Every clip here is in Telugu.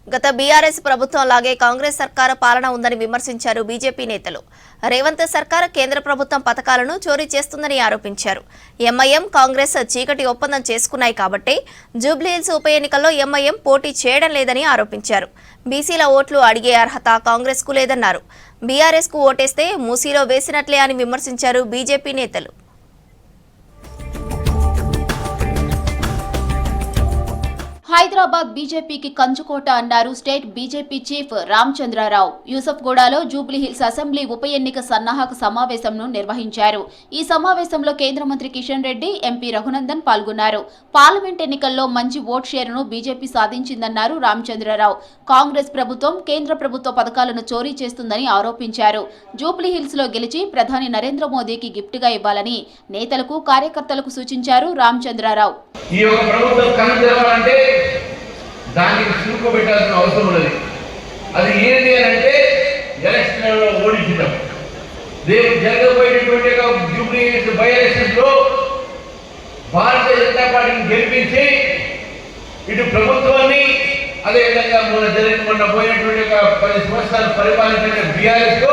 గత బీఆర్ఎస్ ప్రభుత్వం లాగే కాంగ్రెస్ సర్కారు పాలన ఉందని విమర్శించారు బీజేపీ నేతలు. రేవంత్ సర్కార్ కేంద్ర ప్రభుత్వం పథకాలను చోరీ చేస్తుందని ఆరోపించారు. ఎంఐఎం కాంగ్రెస్ చీకటి ఒప్పందం చేసుకున్నాయి కాబట్టి జూబ్లీహిల్స్ ఉప ఎన్నికల్లో ఎంఐఎం పోటీ చేయడం లేదని ఆరోపించారు. బీసీల ఓట్లు అడిగే అర్హత కాంగ్రెస్ కు లేదన్నారు. బీఆర్ఎస్ కు ఓటేస్తే మూసీలో వేసినట్లే అని విమర్శించారు బీజేపీ నేతలు. హైదరాబాద్ బీజేపీకి కంచుకోట అన్నారు స్టేట్ బీజేపీ చీఫ్ రామచంద్రరావు. యూసఫ్గూడలో జూబ్లీహిల్స్ అసెంబ్లీ ఉప ఎన్నిక సన్నాహక సమావేశంను నిర్వహించారు. ఈ సమావేశంలో కేంద్ర మంత్రి కిషన్ రెడ్డి, ఎంపీ రఘునందన్ పాల్గొన్నారు. పార్లమెంట్ ఎన్నికల్లో మంచి ఓట్ షేరును బీజేపీ సాధించిందన్నారు రామచంద్రరావు. కాంగ్రెస్ ప్రభుత్వం కేంద్ర ప్రభుత్వ పథకాలను చోరీ చేస్తుందని ఆరోపించారు. జూబ్లీహిల్స్ లో గెలిచి ప్రధాని నరేంద్ర మోదీకి గిఫ్ట్ గా ఇవ్వాలని నేతలకు, కార్యకర్తలకు సూచించారు రామచంద్రరావు. దానికి చూసుకోబెట్టాల్సిన అవసరం ఉన్నది. అది ఏంటి అని అంటే ఎలక్షన్లలో ఓడించడం. రేపు జరగబోయేటువంటి జూబ్లీహిల్స్ బై ఎలక్షన్స్ లో భారతీయ జనతా పార్టీని గెలిపించి ఇటు ప్రభుత్వాన్ని, అదేవిధంగా మొన్న పోయినటువంటి 10 సంవత్సరాలు పరిపాలించిన బీఆర్ఎస్ కు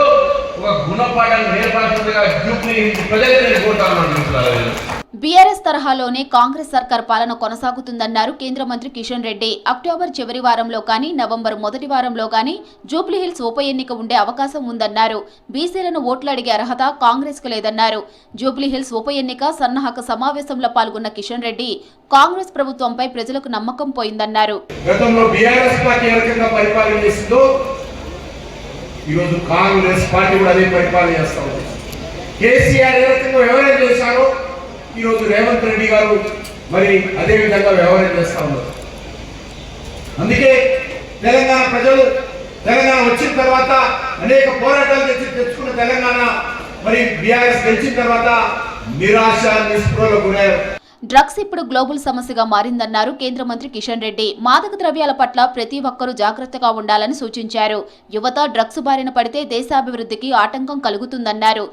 ఒక గుణపాఠాన్ని నేర్పాల్సిందిగా జూబ్లీహిల్స్ ప్రజలు నేను కోరుతాను. బీఆర్ఎస్ తరహాలోనే కాంగ్రెస్ సర్కార్ పాలన కొనసాగుతుందన్నారు కేంద్ర మంత్రి కిషన్ రెడ్డి. అక్టోబర్ చివరి వారంలో కానీ, నవంబర్ మొదటి వారంలో కానీ జూబ్లీహిల్స్ ఉప ఎన్నిక ఉండే అవకాశం ఉందన్నారు. బీసీలను ఓట్లు అడిగే అర్హత కాంగ్రెస్ కు లేదన్నారు. జూబ్లీహిల్స్ ఉప ఎన్నిక సన్నాహక సమావేశంలో పాల్గొన్న కిషన్ రెడ్డి కాంగ్రెస్ ప్రభుత్వంపై ప్రజలకు నమ్మకం పోయిందన్నారు. గతంలో బీఆర్ఎస్ పార్టీ ఏ రకంగా పరిపాలన చేసిందో ఈరోజు కాంగ్రెస్ పార్టీ కూడా అదే పరిపాలన చేస్తా ఉంది. కేసీఆర్ ఏ రకంగా వ్యవహారం చేశారో ఈరోజు రేవంత్ రెడ్డి గారు మరి అదే విధంగా వ్యవహారం చేస్తా ఉన్నారు. అందుకే తెలంగాణ ప్రజలు తెలంగాణ వచ్చిన తర్వాత అనేక పోరాటాలు తెచ్చుకున్న తెలంగాణ మరి బీఆర్ఎస్ గెలిచిన తర్వాత నిరాశ నిస్పృహలకు గురయ్యారు. డ్రగ్స్ ఇప్పుడు గ్లోబల్ సమస్యగా మారిందన్నారు కేంద్ర మంత్రి కిషన్ రెడ్డి. మాదక ద్రవ్యాల పట్ల ప్రతి ఒక్కరూ జాగ్రత్తగా ఉండాలని సూచించారు. యువత డ్రగ్స్ బారిన పడితే దేశాభివృద్ధికి ఆటంకం కలుగుతుందన్నారు.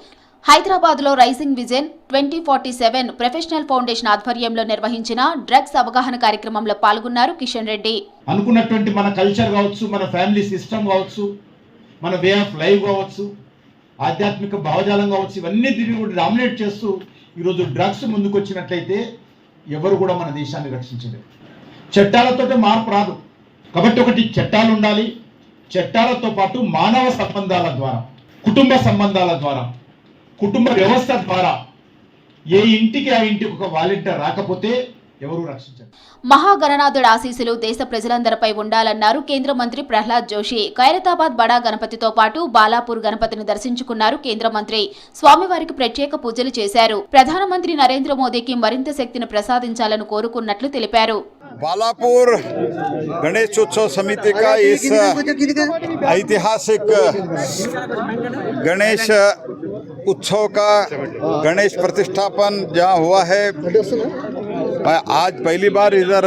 హైదరాబాద్ లో రైజింగ్ విజన్ 2047 ప్రొఫెషనల్ ఫౌండేషన్ ఆధ్వర్యంలో నిర్వహించిన డ్రగ్స్ అవగాహన కార్యక్రమంలో పాల్గొన్నారు కిషన్ రెడ్డి. అనుకున్నటువంటి మన కల్చర్ కావచ్చు, మన ఫ్యామిలీ సిస్టమ్ కావచ్చు, మన వే ఆఫ్ లైఫ్ కావచ్చు, ఆధ్యాత్మిక భావజాలం కావచ్చు, ఇవన్నీ దీన్ని కూడా డామినేట్ చేస్తూ ఈరోజు డ్రగ్స్ ముందుకు వచ్చినట్లయితే ఎవరు కూడా మన దేశాన్ని రక్షించలేరు. చట్టాలతో మార్పు రాదు కాబట్టి ఒకటి చట్టాలు ఉండాలి. చట్టాలతో పాటు మానవ సంబంధాల ద్వారా, కుటుంబ సంబంధాల ద్వారా, కుటుంబ వ్యవస్థ ద్వారా ఏ ఇంటికి ఆ ఇంటికి ఒక వాలంటీర్ రాకపోతే ఎవరు రక్షించారు. మహాగణనాథుడి ఆశీస్సులు దేశ ప్రజలందరిపై ఉండాలన్నారు కేంద్ర మంత్రి ప్రహ్లాద్ జోషి. ఖైరతాబాద్ బడా గణపతితో పాటు బాలాపూర్ గణపతిని దర్శించుకున్నారు కేంద్ర మంత్రి. స్వామివారికి ప్రత్యేక పూజలు చేశారు. ప్రధానమంత్రి నరేంద్ర మోదీకి మరింత శక్తిని ప్రసాదించాలని కోరుకున్నట్లు తెలిపారు. बालापुर गणेशोत्सव समिति का इस ऐतिहासिक गणेश उत्सव का गणेश प्रतिष्ठापन जहाँ हुआ है, मैं आज पहली बार इधर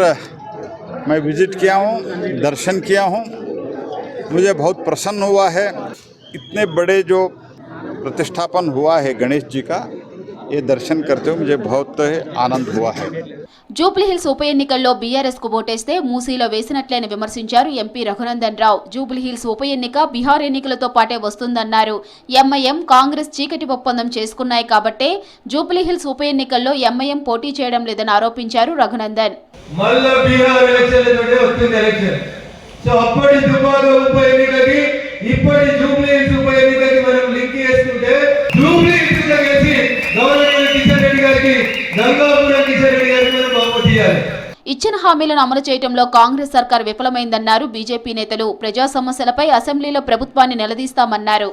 मैं विजिट किया हूँ, दर्शन किया हूँ. मुझे बहुत प्रसन्न हुआ है. इतने बड़े जो प्रतिष्ठापन हुआ है गणेश जी का, ये दर्शन करते हुए मुझे बहुत आनंद हुआ है. జూబ్లీహిల్స్ ఉప ఎన్నికల్లో బీఆర్ఎస్ కు ఓటేస్తే మూసీలో వేసినట్లేని విమర్శించారు ఎంపీ రఘునందన్ రావు. జూబ్లీహిల్స్ ఉప ఎన్నిక బీహార్ ఎన్నికలతో పాటే వస్తుందన్నారు. ఎంఐఎం కాంగ్రెస్ చీకటి ఒప్పందం చేసుకున్నాయి కాబట్టే జూబ్లీహిల్స్ ఉప ఎన్నికల్లో ఎంఐఎం పోటీ చేయడం లేదని ఆరోపించారు రఘునందన్. ఇచ్చిన హామీలను అమలు చేయడంలో కాంగ్రెస్ సర్కార్ విఫలమైందన్నారు బీజేపీ నేతలు. ప్రజా సమస్యలపై అసెంబ్లీలో ప్రభుత్వాన్ని నిలదీస్తామన్నారు.